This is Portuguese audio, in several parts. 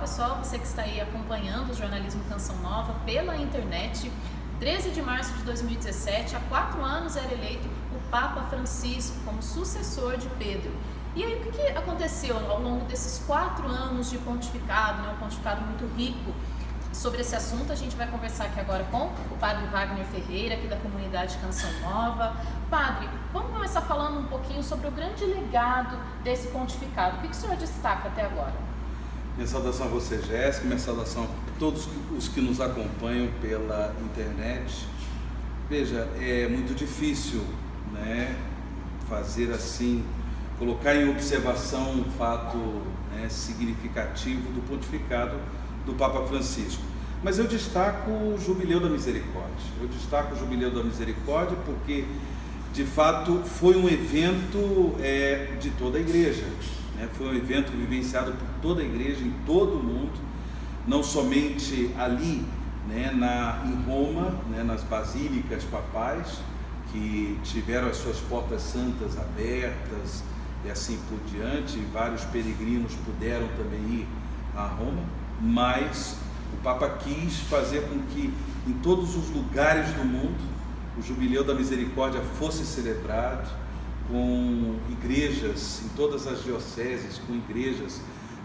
pessoal, você que está aí acompanhando o jornalismo Canção Nova pela internet. 13 de março de 2017, há 4 anos era eleito o Papa Francisco como sucessor de Pedro. E aí, o que aconteceu ao longo desses 4 anos de pontificado, um pontificado muito rico? Sobre esse assunto a gente vai conversar aqui agora com o Padre Wagner Ferreira, aqui da comunidade Canção Nova. Padre, vamos começar falando um pouquinho sobre o grande legado desse pontificado. O que o senhor destaca até agora? Minha saudação a você, Jéssica, minha saudação a todos os que nos acompanham pela internet. Veja, é muito difícil, né, fazer assim, colocar em observação um fato, né, significativo do pontificado do Papa Francisco. Mas eu destaco o Jubileu da Misericórdia. Eu destaco o Jubileu da Misericórdia porque, de fato, foi um evento de toda a Igreja. Foi um evento vivenciado por toda a Igreja, em todo o mundo, não somente ali, né, em Roma, né, nas basílicas papais, que tiveram as suas portas santas abertas e assim por diante, e vários peregrinos puderam também ir a Roma, mas o Papa quis fazer com que em todos os lugares do mundo o Jubileu da Misericórdia fosse celebrado, com igrejas em todas as dioceses, com igrejas,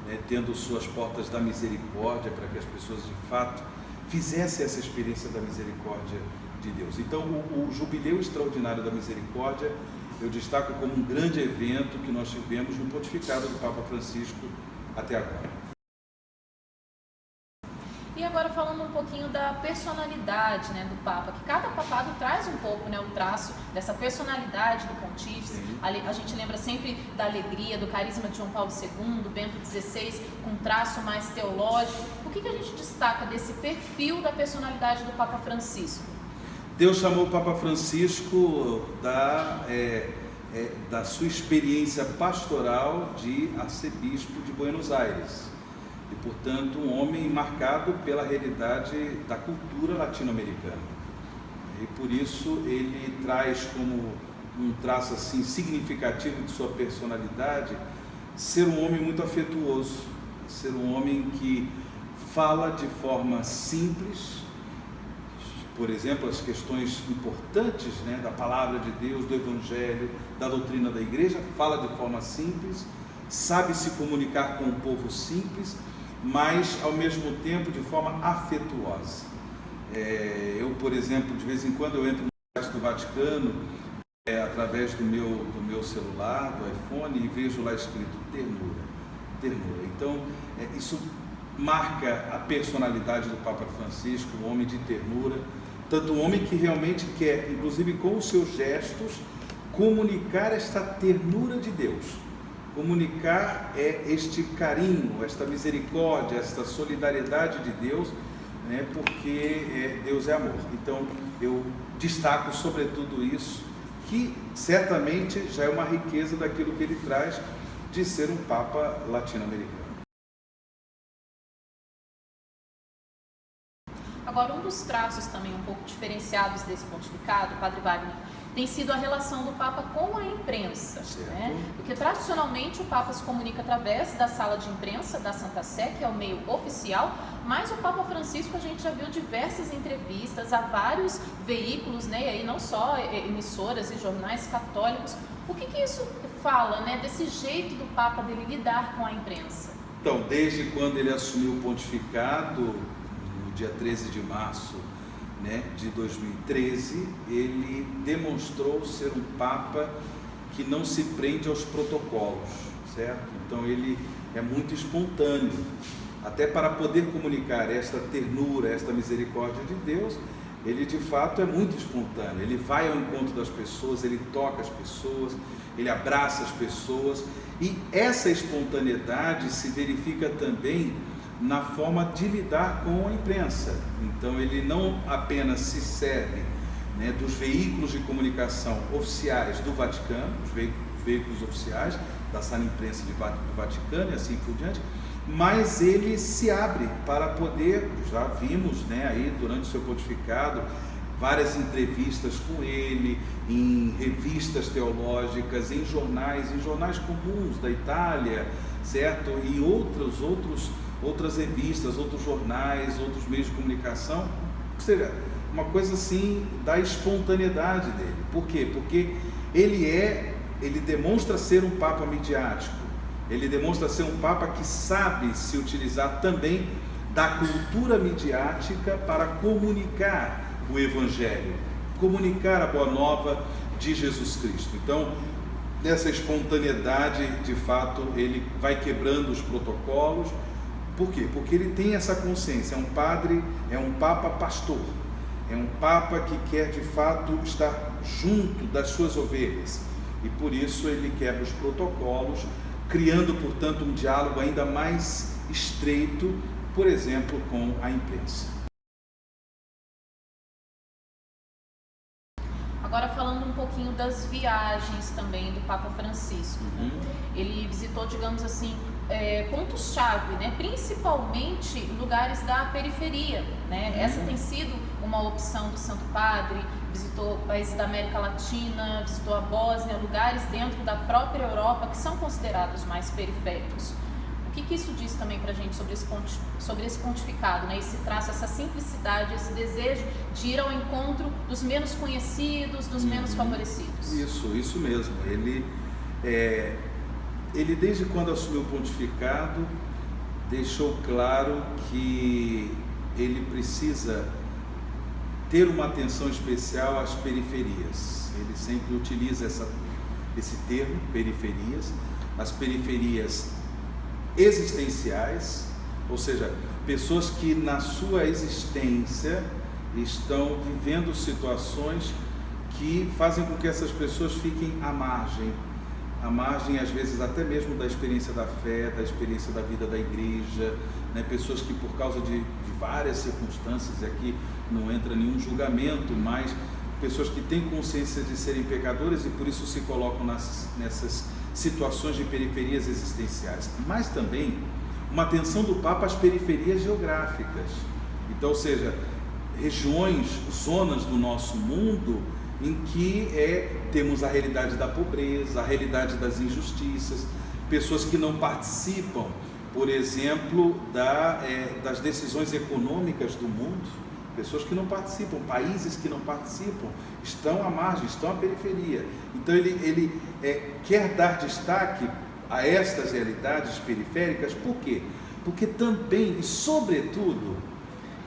né, tendo suas portas da misericórdia, para que as pessoas de fato fizessem essa experiência da misericórdia de Deus. Então o Jubileu Extraordinário da Misericórdia eu destaco como um grande evento que nós tivemos no pontificado do Papa Francisco até agora. E agora falando um pouquinho da personalidade, né, do Papa, que cada papado traz um pouco, né, o traço dessa personalidade do pontífice. A gente lembra sempre da alegria, do carisma de João Paulo II, Bento XVI, com traço mais teológico. O que a gente destaca desse perfil da personalidade do Papa Francisco? Deus chamou o Papa Francisco da sua experiência pastoral de arcebispo de Buenos Aires. E, portanto, um homem marcado pela realidade da cultura latino-americana. E, por isso, ele traz como um traço assim, significativo de sua personalidade ser um homem muito afetuoso, ser um homem que fala de forma simples, por exemplo, as questões importantes, né, da palavra de Deus, do Evangelho, da doutrina da Igreja, fala de forma simples, sabe se comunicar com o povo simples, mas ao mesmo tempo de forma afetuosa. Eu, por exemplo, de vez em quando eu entro no site do Vaticano, através do meu celular, do iPhone, e vejo lá escrito ternura, ternura. Então, isso marca a personalidade do Papa Francisco, um homem de ternura, tanto um homem que realmente quer, inclusive com os seus gestos, comunicar esta ternura de Deus. Comunicar este carinho, esta misericórdia, esta solidariedade de Deus, né, porque Deus é amor. Então eu destaco sobretudo isso, que certamente já é uma riqueza daquilo que ele traz de ser um Papa latino-americano. Agora, um dos traços também um pouco diferenciados desse pontificado, Padre Wagner, tem sido a relação do Papa com a imprensa, né? Porque tradicionalmente o Papa se comunica através da sala de imprensa da Santa Sé, que é o meio oficial, mas o Papa Francisco a gente já viu diversas entrevistas a vários veículos, né? E aí não só emissoras e jornais católicos. O que isso fala, né, desse jeito do Papa dele lidar com a imprensa? Então, desde quando ele assumiu o pontificado, no dia 13 de março, né, de 2013, ele demonstrou ser um Papa que não se prende aos protocolos, certo? Então ele é muito espontâneo, até para poder comunicar esta ternura, esta misericórdia de Deus, ele de fato é muito espontâneo, ele vai ao encontro das pessoas, ele toca as pessoas, ele abraça as pessoas, e essa espontaneidade se verifica também na forma de lidar com a imprensa. Então ele não apenas se serve, né, dos veículos de comunicação oficiais do Vaticano, os veículos oficiais da sala de imprensa do Vaticano e assim por diante, mas ele se abre para poder, já vimos, né, aí durante o seu pontificado, várias entrevistas com ele, em revistas teológicas, em jornais comuns da Itália, certo? E outros outras revistas, outros jornais, outros meios de comunicação. Ou seja, uma coisa assim da espontaneidade dele. Por quê? Porque ele demonstra ser um Papa midiático, ele demonstra ser um Papa que sabe se utilizar também da cultura midiática para comunicar o Evangelho, comunicar a Boa Nova de Jesus Cristo. Então, nessa espontaneidade, de fato, ele vai quebrando os protocolos. Por quê? Porque ele tem essa consciência, é um padre, é um Papa pastor, é um Papa que quer de fato estar junto das suas ovelhas, e por isso ele quebra os protocolos, criando, portanto, um diálogo ainda mais estreito, por exemplo, com a imprensa. Agora falando um pouquinho das viagens também do Papa Francisco. Ele visitou, digamos assim, pontos-chave, né? Principalmente lugares da periferia, né? Essa tem sido uma opção do Santo Padre. Visitou países da América Latina, visitou a Bósnia, lugares dentro da própria Europa que são considerados mais periféricos. O que isso diz também para a gente sobre esse pontificado, né? Esse traço, essa simplicidade, esse desejo de ir ao encontro dos menos conhecidos, dos menos favorecidos? Isso mesmo. Ele desde quando assumiu o pontificado, deixou claro que ele precisa ter uma atenção especial às periferias. Ele sempre utiliza esse termo, periferias, as periferias existenciais, ou seja, pessoas que na sua existência estão vivendo situações que fazem com que essas pessoas fiquem à margem às vezes até mesmo da experiência da fé, da experiência da vida da igreja, né? Pessoas que por causa de várias circunstâncias, e aqui não entra nenhum julgamento, mas pessoas que têm consciência de serem pecadoras e por isso se colocam nessas situações de periferias existenciais. Mas também uma atenção do Papa às periferias geográficas. Então, ou seja, regiões, zonas do nosso mundo em que temos a realidade da pobreza, a realidade das injustiças, pessoas que não participam, por exemplo, das decisões econômicas do mundo, pessoas que não participam, países que não participam, estão à margem, estão à periferia. Então ele quer dar destaque a estas realidades periféricas. Por quê? Porque também e sobretudo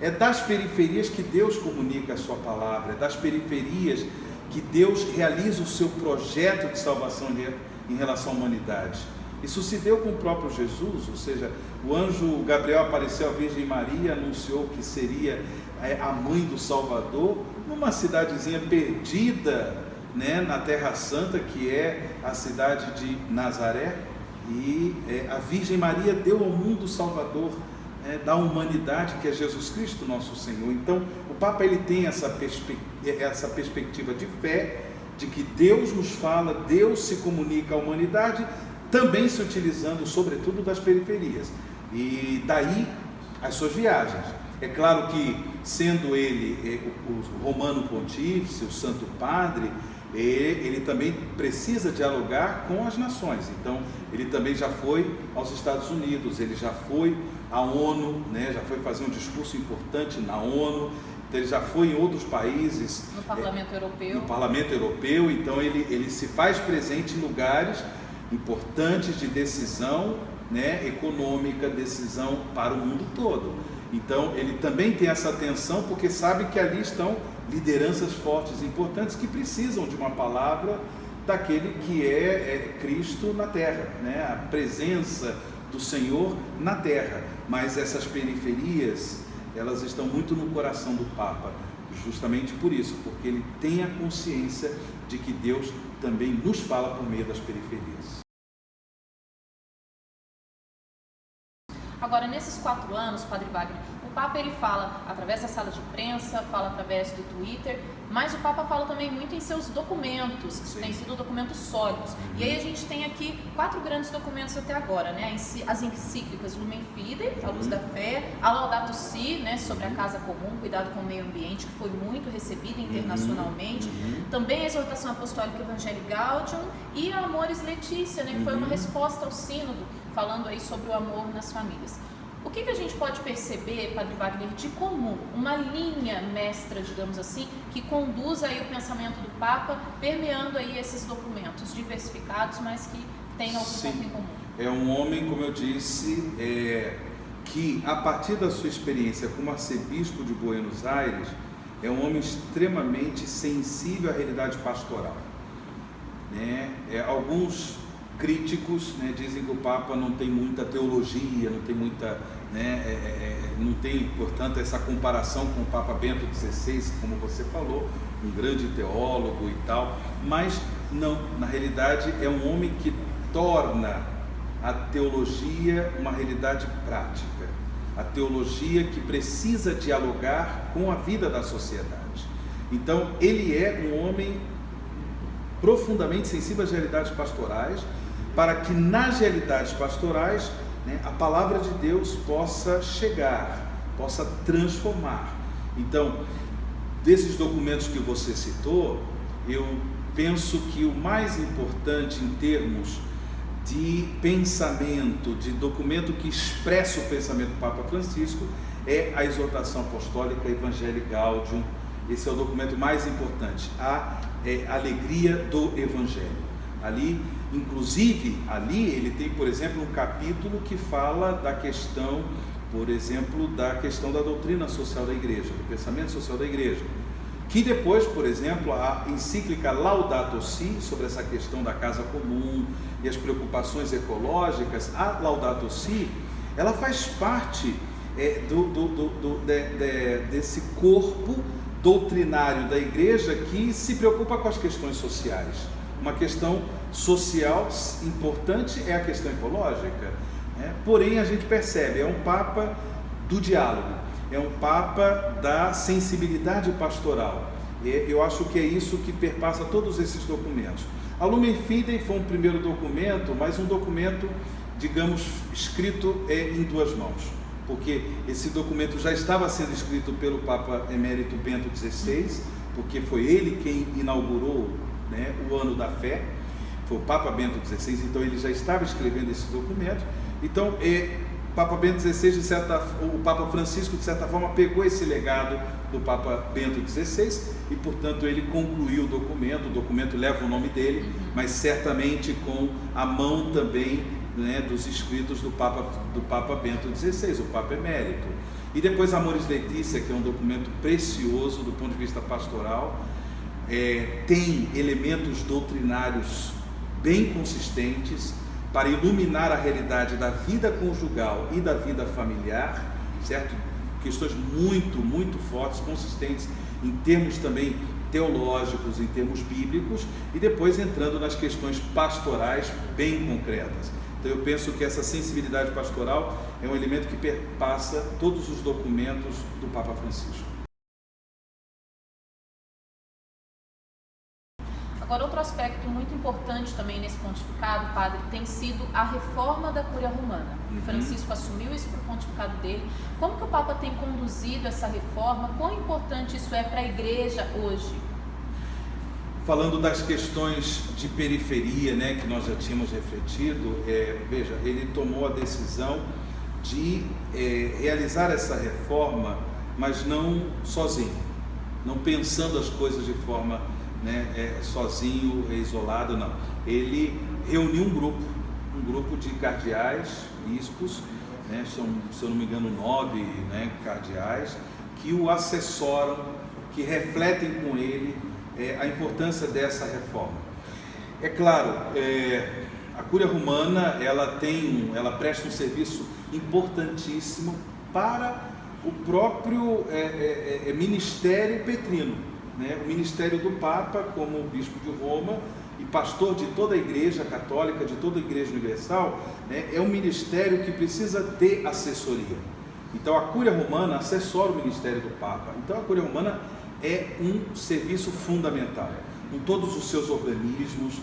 é das periferias que Deus comunica a sua palavra, é das periferias que Deus realiza o seu projeto de salvação em relação à humanidade. Isso se deu com o próprio Jesus, ou seja, o anjo Gabriel apareceu à Virgem Maria, anunciou que seria a mãe do Salvador, numa cidadezinha perdida, né, na Terra Santa, que é a cidade de Nazaré, e a Virgem Maria deu ao mundo o Salvador da humanidade, que é Jesus Cristo, nosso Senhor. Então, o Papa ele tem essa perspectiva de fé, de que Deus nos fala, Deus se comunica à humanidade, também se utilizando, sobretudo, das periferias. E daí as suas viagens. É claro que, sendo ele o Romano Pontífice, o Santo Padre, ele também precisa dialogar com as nações. Então, ele também já foi aos Estados Unidos, ele já foi à ONU, né? Já foi fazer um discurso importante na ONU, então ele já foi em outros países. No Parlamento Europeu. No Parlamento Europeu, então ele se faz presente em lugares importantes de decisão, né, econômica, decisão para o mundo todo. Então, ele também tem essa atenção, porque sabe que ali estão lideranças fortes, importantes, que precisam de uma palavra daquele que é Cristo na Terra, né? A presença do Senhor na Terra. Mas essas periferias, elas estão muito no coração do Papa, justamente por isso, porque ele tem a consciência de que Deus também nos fala por meio das periferias. Agora, nesses 4 anos, Padre Wagner, o Papa ele fala através da sala de imprensa, fala através do Twitter, mas o Papa fala também muito em seus documentos, que têm sido documentos sólidos. E aí a gente tem aqui 4 grandes documentos até agora, né? As encíclicas Lumen Fidei, a luz da fé, a Laudato Si, né, sobre a casa comum, cuidado com o meio ambiente, que foi muito recebida internacionalmente. Também a exortação apostólica Evangelii Gaudium e a Amoris Laetitia, né, que foi uma resposta ao sínodo, falando aí sobre o amor nas famílias. O que a gente pode perceber, Padre Wagner, de comum, uma linha mestra, digamos assim, que conduz aí o pensamento do Papa, permeando aí esses documentos diversificados, mas que tem algum ponto em comum? É um homem, como eu disse, que a partir da sua experiência como arcebispo de Buenos Aires, é um homem extremamente sensível à realidade pastoral. Alguns críticos, dizem que o Papa não tem muita teologia, não tem muita, não tem, portanto, essa comparação com o Papa Bento XVI, como você falou, um grande teólogo e tal, mas não, na realidade é um homem que torna a teologia uma realidade prática, a teologia que precisa dialogar com a vida da sociedade. Então, ele é um homem profundamente sensível às realidades pastorais, para que nas realidades pastorais, a palavra de Deus possa chegar, possa transformar. Então, desses documentos que você citou, eu penso que o mais importante em termos de pensamento, de documento que expressa o pensamento do Papa Francisco, é a exortação apostólica Evangelii Gaudium. Esse é o documento mais importante, a alegria do Evangelho. Ali, inclusive, ele tem, por exemplo, um capítulo que fala da questão, por exemplo, da questão da doutrina social da Igreja, do pensamento social da Igreja, que depois, por exemplo, a encíclica Laudato Si, sobre essa questão da casa comum e as preocupações ecológicas, a Laudato Si, ela faz parte desse corpo doutrinário da Igreja que se preocupa com as questões sociais. Uma questão social importante é a questão ecológica, porém a gente percebe, é um Papa do diálogo, é um Papa da sensibilidade pastoral. Eu acho que é isso que perpassa todos esses documentos. A Lumen Fidei foi um primeiro documento, mas um documento, digamos, escrito em duas mãos, porque esse documento já estava sendo escrito pelo Papa Emérito Bento XVI, porque foi ele quem inaugurou o Ano da Fé, foi o Papa Bento XVI, então ele já estava escrevendo esse documento. Então, Papa Bento XVI, o Papa Francisco, de certa forma, pegou esse legado do Papa Bento XVI e, portanto, ele concluiu o documento leva o nome dele, mas certamente com a mão também dos escritos do Papa Bento XVI, o Papa Emérito. E depois Amoris Laetitia, que é um documento precioso do ponto de vista pastoral, tem elementos doutrinários bem consistentes para iluminar a realidade da vida conjugal e da vida familiar, certo? Questões muito, muito fortes, consistentes em termos também teológicos, em termos bíblicos, e depois entrando nas questões pastorais bem concretas. Então eu penso que essa sensibilidade pastoral é um elemento que perpassa todos os documentos do Papa Francisco. Agora, outro aspecto muito importante também nesse pontificado, padre, tem sido a reforma da Cúria Romana. Francisco assumiu isso para o pontificado dele. Como que o Papa tem conduzido essa reforma? Quão importante isso é para a Igreja hoje? Falando das questões de periferia, que nós já tínhamos refletido, veja, ele tomou a decisão de realizar essa reforma, mas não sozinho, não pensando as coisas de forma sozinho, isolado, não. Ele reuniu um grupo de cardeais, bispos, são, se eu não me engano, 9 cardeais, que o assessoram, que refletem com ele a importância dessa reforma. É claro, a Cúria Romana, ela presta um serviço importantíssimo para o próprio ministério petrino. O ministério do Papa, como bispo de Roma e pastor de toda a Igreja Católica, de toda a Igreja Universal, é um ministério que precisa de assessoria. Então a Cúria Romana assessora o ministério do Papa. Então a Cúria Romana é um serviço fundamental, com todos os seus organismos,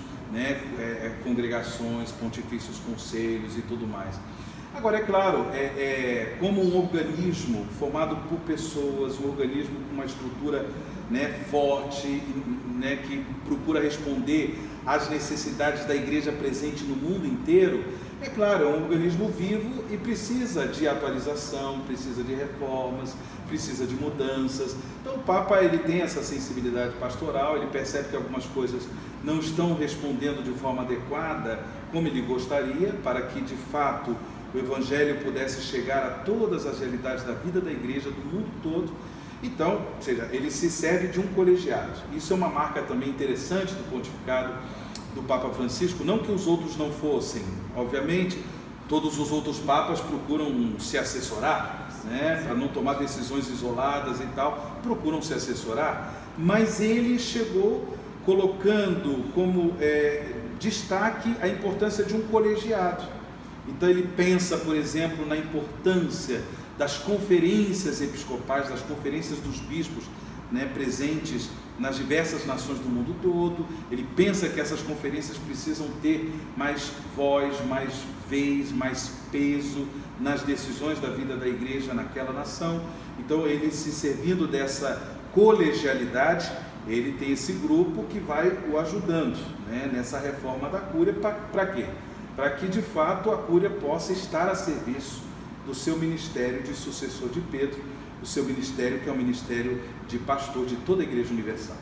congregações, pontifícios conselhos e tudo mais. Agora, é claro, como um organismo formado por pessoas, um organismo com uma estrutura né, forte, né, que procura responder às necessidades da igreja presente no mundo inteiro, é claro, é um organismo vivo e precisa de atualização, precisa de reformas, precisa de mudanças. Então o Papa, ele tem essa sensibilidade pastoral, ele percebe que algumas coisas não estão respondendo de forma adequada como ele gostaria, para que de fato o Evangelho pudesse chegar a todas as realidades da vida da igreja, do mundo todo. Então, ou seja, ele se serve de um colegiado. Isso é uma marca também interessante do pontificado do Papa Francisco, não que os outros não fossem, obviamente, todos os outros papas procuram se assessorar, né, para não tomar decisões isoladas e tal, procuram se assessorar, mas ele chegou colocando como destaque a importância de um colegiado. Então ele pensa, por exemplo, na importância das conferências episcopais, das conferências dos bispos, né, presentes nas diversas nações do mundo todo. Ele pensa que essas conferências precisam ter mais voz, mais vez, mais peso nas decisões da vida da igreja naquela nação. Então ele, se servindo dessa colegialidade, ele tem esse grupo que vai o ajudando, né, nessa reforma da Cúria. Para quê? Para que de fato a Cúria possa estar a serviço do seu ministério de sucessor de Pedro, o seu ministério que é o ministério de pastor de toda a Igreja Universal.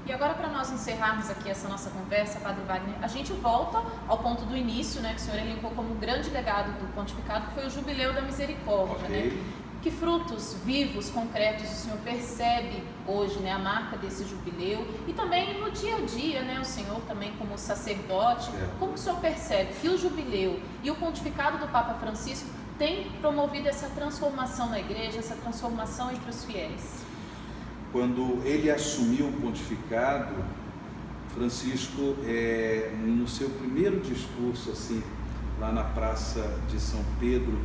E agora, para nós encerrarmos aqui essa nossa conversa, Padre Wagner, a gente volta ao ponto do início, né, que o senhor elencou como grande legado do pontificado, que foi o Jubileu da Misericórdia, Okay. né? Que frutos vivos, concretos, o senhor percebe hoje, né, a marca desse jubileu? E também no dia a dia, né, o senhor também como sacerdote, como o senhor percebe que o jubileu e o pontificado do Papa Francisco tem promovido essa transformação na igreja, essa transformação entre os fiéis? Quando ele assumiu o pontificado, Francisco, no seu primeiro discurso, assim, lá na Praça de São Pedro,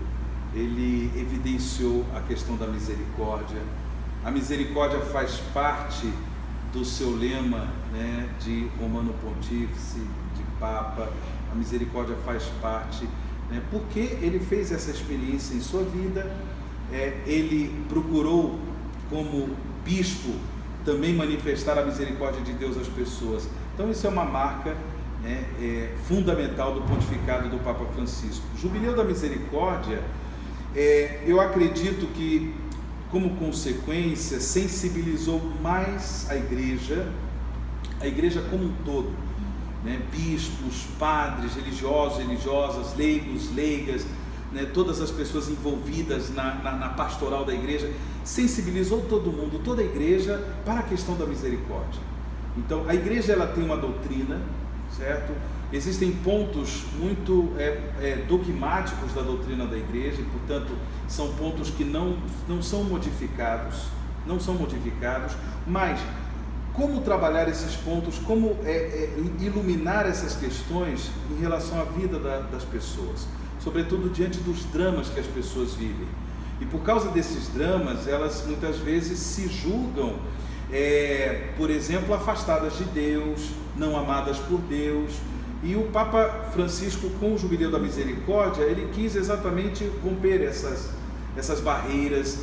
ele evidenciou a questão da misericórdia. A misericórdia faz parte do seu lema, né, de Romano Pontífice, de Papa. A misericórdia faz parte, né, porque ele fez essa experiência em sua vida. Ele procurou, como bispo, também manifestar a misericórdia de Deus às pessoas. Então isso é uma marca, né, fundamental do pontificado do Papa Francisco. O Jubileu da Misericórdia, eu acredito que, como consequência, sensibilizou mais a igreja como um todo, né? Bispos, padres, religiosos, religiosas, leigos, leigas, né? Todas as pessoas envolvidas na pastoral da igreja, sensibilizou todo mundo, toda a igreja, para a questão da misericórdia. Então, a igreja, ela tem uma doutrina, certo? Existem pontos muito dogmáticos da doutrina da igreja, e, portanto, são pontos que não são modificados, mas como trabalhar esses pontos, como iluminar essas questões em relação à vida das pessoas, sobretudo diante dos dramas que as pessoas vivem. E por causa desses dramas, elas muitas vezes se julgam, por exemplo, afastadas de Deus, não amadas por Deus. E o Papa Francisco, com o Jubileu da Misericórdia, ele quis exatamente romper essas barreiras,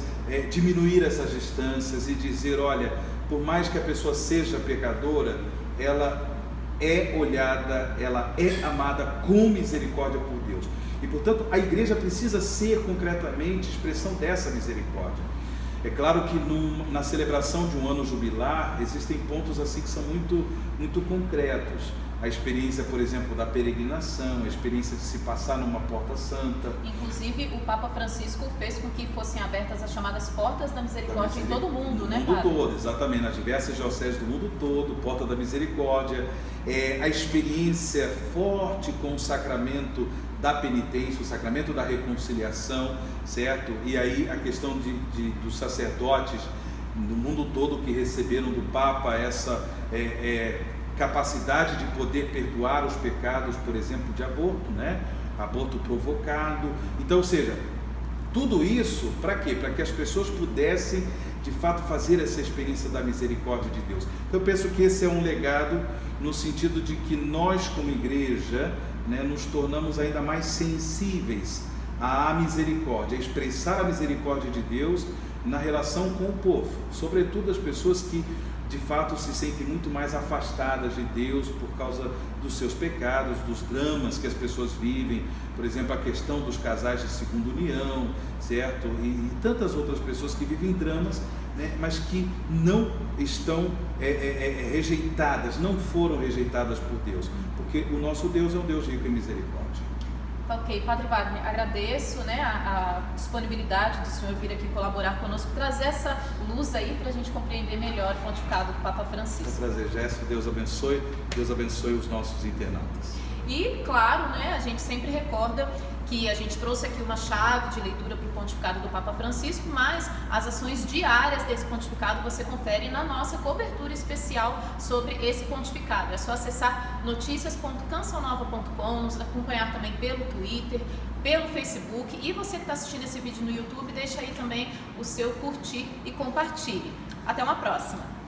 diminuir essas distâncias e dizer, olha, por mais que a pessoa seja pecadora, ela é olhada, ela é amada com misericórdia por Deus. E, portanto, a igreja precisa ser concretamente expressão dessa misericórdia. É claro que na celebração de um ano jubilar, existem pontos assim que são muito, muito concretos. A experiência, por exemplo, da peregrinação, a experiência de se passar numa porta santa. Inclusive, o Papa Francisco fez com que fossem abertas as chamadas portas da misericórdia em todo o mundo, né, No mundo Padre? todo, exatamente, nas diversas dioceses do mundo todo, porta da misericórdia. A experiência forte com o sacramento da penitência, o sacramento da reconciliação, certo? E aí a questão dos sacerdotes no mundo todo que receberam do Papa essa capacidade de poder perdoar os pecados, por exemplo, de aborto, né? Aborto provocado. Então, ou seja, tudo isso para quê? Para que as pessoas pudessem, de fato, fazer essa experiência da misericórdia de Deus. Então, eu penso que esse é um legado no sentido de que nós, como igreja, né, nos tornamos ainda mais sensíveis à misericórdia, a expressar a misericórdia de Deus na relação com o povo, sobretudo as pessoas que de fato se sentem muito mais afastadas de Deus por causa dos seus pecados, dos dramas que as pessoas vivem, por exemplo, a questão dos casais de segunda união, certo? E tantas outras pessoas que vivem dramas, né? Mas que não estão rejeitadas, não foram rejeitadas por Deus, porque o nosso Deus é um Deus rico em misericórdia. Ok, Padre Wagner, agradeço, né, a disponibilidade do senhor vir aqui colaborar conosco, trazer essa luz aí para a gente compreender melhor o pontificado do Papa Francisco. É um prazer, Jéssica, Deus abençoe os nossos internautas. E, claro, né, a gente sempre recorda que a gente trouxe aqui uma chave de leitura para o pontificado do Papa Francisco, mas as ações diárias desse pontificado você confere na nossa cobertura especial sobre esse pontificado. É só acessar noticias.cançãonova.com, nos acompanhar também pelo Twitter, pelo Facebook, e você que está assistindo esse vídeo no YouTube, deixa aí também o seu curtir e compartilhe. Até uma próxima!